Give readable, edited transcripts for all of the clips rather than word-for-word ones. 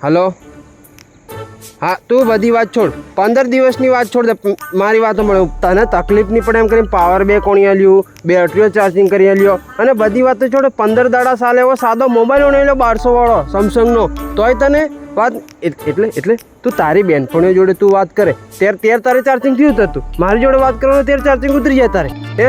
Hello. હા તું બધી વાત છોડ, 15 દિવસની વાત છોડ દે. મારી વાતો મળે તને તકલીફ નહીં પડે એમ કરીને પાવર બેંક ઓણી લ્યો, બેટરીઓ ચાર્જિંગ કરી લ્યો અને બધી વાતો છોડ. 15 દાડા સાલ એવો સાદો મોબાઈલ ઓણી લ્યો 1200 વાળો સેમસંગનો, તોય તને વાત એટલે તું તારી બેનપણીઓ જોડે તું વાત કરે ત્યારે તારે ચાર્જિંગ થયું હતું. મારી જોડે વાત કરવાનું ત્યારે ચાર્જિંગ ઉતરી જાય તારે. હે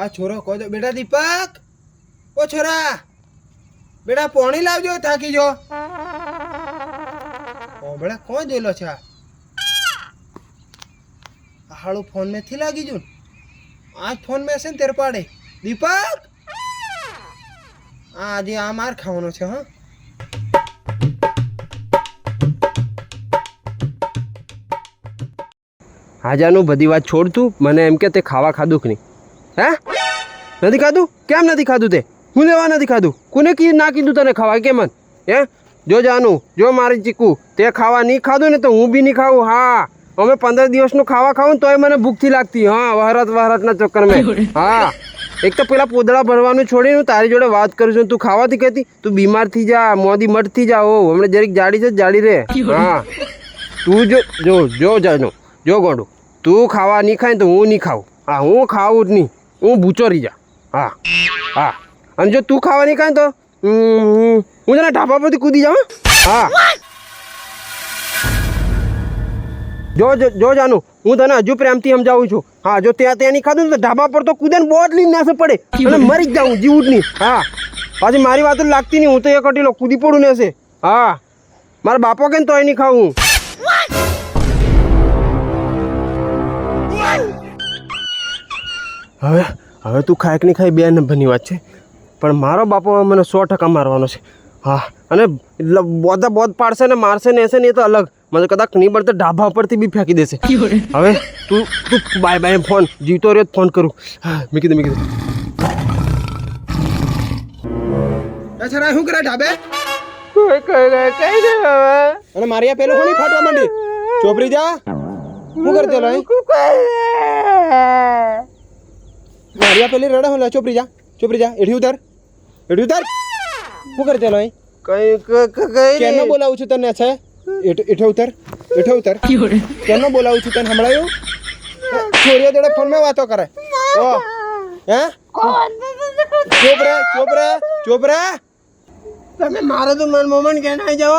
આ છોરો કહો તો બેટા દીપક, ઓ છોરા બેટા પાણી લાવજો, થાકી જો. ઓ બેટા કોણ જોયેલો છે? આ હાળું ફોન મેં થી લાગી જુ, આજ ફોન મેં છે ને તેર પાડે. દીપક આજે આ માર ખાવાનો છે. હા હાજાનું બધી વાત છોડ. તું મને એમ કે તે ખાવા ખાધું કે નહીં? હે નથી ખાધું? કેમ નથી ખાધું? તે હું લેવા નથી ખાધું? કોને ના કીધું તને ખાવા? કેમ? હે જો જાનું, જો મારી ચીકુ તે ખાવા નહીં ખાધું ને તો હું બી નહીં ખાવું. હા અમે 15 દિવસનું ખાવા ખાવું ને તોય મને ભૂખથી લાગતી. હા વહરાતના ચક્કર મેં. હા એક તો પેલા પોદળા ભરવાનું છોડીને હું તારી જોડે વાત કરું છું, તું ખાવાથી કહેતી તું બીમાર થઈ જા, મોદી મઠ થઈ જા. ઓ હમણાં જરીક જાડી છે, જાડી રે. હા તું જો જાનો, જો ગોડું તું ખાવા નહીં ખાય તો હું નહીં ખાવું. હા હું ખાવું જ નહીં, હું ભૂચો રહી જા. હા હા અને જો તું ખાવા નહીં ખાય તો હું તને ઢાબા પરથી કૂદી જાઉં. હા જો જાનું, હું તને હજુ પ્રેમથી સમજાવું છું. હા જો ત્યાં નહીં ખાધું ને તો ઢાબા પર તો કૂદે ને બોટ લઈને નાસે પડે અને મરી જ જાઉં, જીવું જ નહીં. હા પાછી મારી વાતો લાગતી નહીં, હું તો એક અટીલો કૂદી પડું ને હશે. હા મારા બાપો કે તોય નહીં ખાવું. હવે તું ખાય કે નહીં ખાય બે નંબરની વાત છે, પણ મારો બાપો મને 100% મારવાનો છે. હા અને બોધ પાડશે ને મારશે ને એસે ને એ તો અલગ, મને કદાચ નહીં પડે તો ઢાબા પરથી બી ફેંકી દેશે. હવે તું બાય ફોન જીવતો રહ્યો ફોન કરું. હા મૂકી દે. અચ્છા શું કરે ઢાબે? કઈ દે અને મારી પેલું કોની ફાટવા માંડી? ચોપરી જા, શું કરતે લો? મારી પેલી રડે હું ચોપરી જા, એઠી ઉતાર. શું કરતે લો? કેનો બોલાવું છું તને? છે એઠે ઉતર. કેનો બોલાવું છું તને? સંભળાયું? છોરીઓ જોડે ફોન માં વાતો કરે. ઓ હે ચોપ રે. તમે મારો તો મન મોમન કે ના જાવ.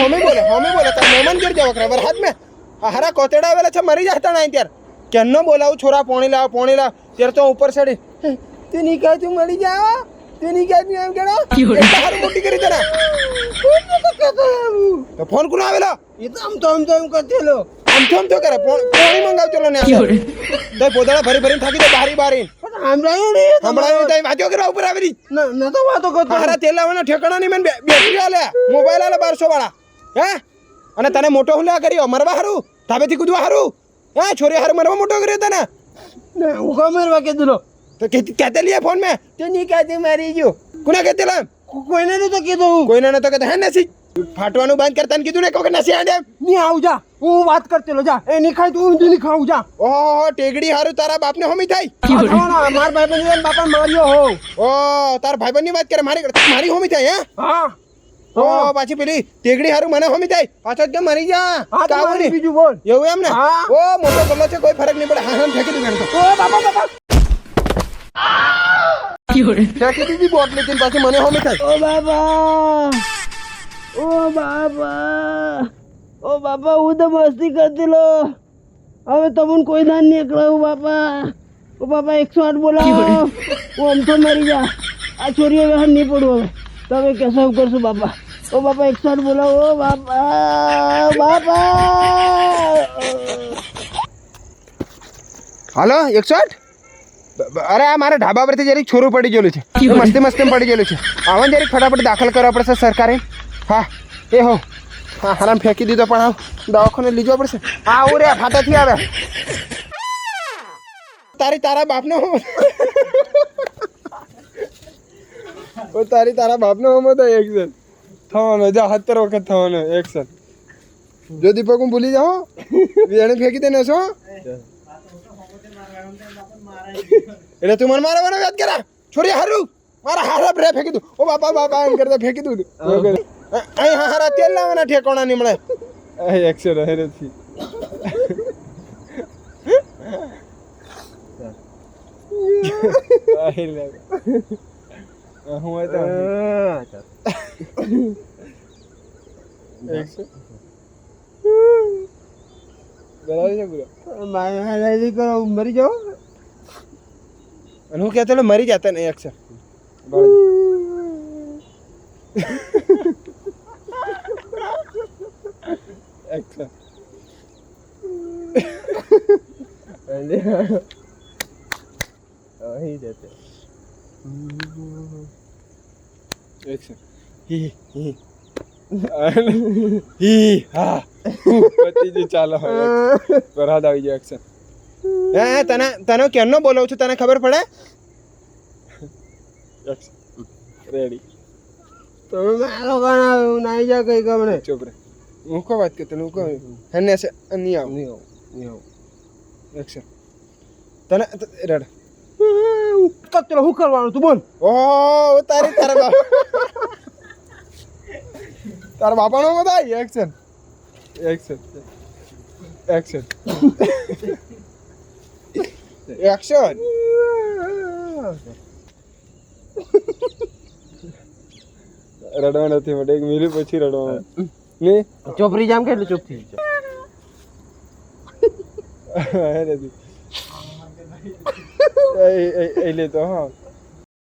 હોમે બોલે તાર મોમન ઘેર જાવ કરે હાથ મેં. હારા કોતેડા આવેલા છે, મરી જાતા ના ત્યાર. કેનો બોલાવું છોરા? પોણી લાવ ત્યારે તો ઉપર ચડી. તું નહીં કહે તું મરી જાવ, તું નહીં કહે તું એમ કેડો હારું મોટી કરી તને તો ફોન કોનો આવેલો? એ તો આમ તો એમ કરતેલો. આમ તો કરે. પોણી મંગાવ ચલો ને તો પોદળા ભરી થાકી દે બારી. હમણાં તઈ વાતો કરવા ઉપર આવેલી ન તો વાતો કરતો. હારા તેલાવાના ઠેકાણા નહીં. મને બેટરી આલે, મોબાઈલ આલે 1200 વાળા. હે અને તને મોટો હુલા કર્યો મરવા હારું, ધાબેથી કૂદવા હારું. હે છોરી હારું મરવા મોટો કર્યો તને. હું ખબર કીધું તો કહેતે લીએ ફોન મેં તે નહીં કહેતી મારી ગયો. કોને કહેતે લા? કોઈને નતો કીધું. કોઈને નતો કહેતો. હે નસી ફાટવાનું બંધ કરતા ને કીધું ને કે નસી આડે નહીં આવું જા, હું વાત કરતેલો જા. એ નહીં ખાય તો હું નહીં ખાવું જા. ઓહો ટેગડી હારું તારા બાપને હોમી થાય. મારા ભાઈબંધ બાપા માર્યો હો. ઓ તાર ભાઈબંધની વાત કરે, મારી હોમી થાય? હે હા ઓ પાછી પેલી ટેગડી હારું મને હોમી થાય. પાછો જ મરી જા. બીજું બોલ. એવું એમ ને? ઓ મોટો ગલ્લો છે, કોઈ ફરક નહીં પડે. હા ફેંકી દઉં. ઓ બાપા ફેંકી દીધી બોટલી થી, પાછી મને હોમી થાય. ઓ બાપા હું તો મસ્તી કરતેલો. હવે તમને કોઈ દાન નહીં એકલાવું બાપા. ઓ બાપા 108 બોલાવો. હું આમ તો મરી જા. આ છોરીઓ વહેન નહીં પડવું. હવે તમે કેસવ કરશો બાપા. ઓ બાપા 108 બોલાવો. બાપા હાલો 108. અરે આ મારા ઢાબા પરથી જરીક છોરું પડી ગયેલું છે, મસ્તી પડી ગયેલું છે. આવા જરીક ફટાફટ દાખલ કરવા પડશે સરકારે. હા એ હો. હા હારામ ફેંકી દીધો, પણ આવ દવાખાને લીધો પડશે. હા આવું રે ફાટાથી આવે. તારા બાપનો તારા બાપનો હમો તો એક્શન થવાનો. જા 70 વખત થવાનો એક્શન. જો દીપક હું ભૂલી જાઉં એને ફેંકી દે ને છો એટલે તું મને મારવાનો યાદ કરા છોરી હારું મારા હારા બ્રે ફેંકી દઉં ઓ બાપા બાપા એમ કરતા ફેંકી દઉં અહીં હારા તેલ લાવવાના ઠેકોણા ની મળે એક્શન રહે નથી મરી જાઓ અને હું કહેતો મરી જતા ને એક્શન એક્શન એક્શન ચાલો વરસાદ આવી જાય એક્શન હે તને કેમનો બોલાવું છું તને ખબર પડે રેડી તમે મારો ગાના નાઈ જા કઈ ગમને ચૂપ રે હું કો વાત કરતો હું કો હને સે નહીં આવ એક્શન તને રેડ કચરો હું કરવાનું તું બોલ ઓ તારા બાપાનો બધા એક્શન એક્શન એક્શન એક્શન રડવા નથી માટે એક મિનિટ પછી રડવાનું ને ચોપરી જામ કે એટલે ચૂપ થઈ નથી એટલે તો હા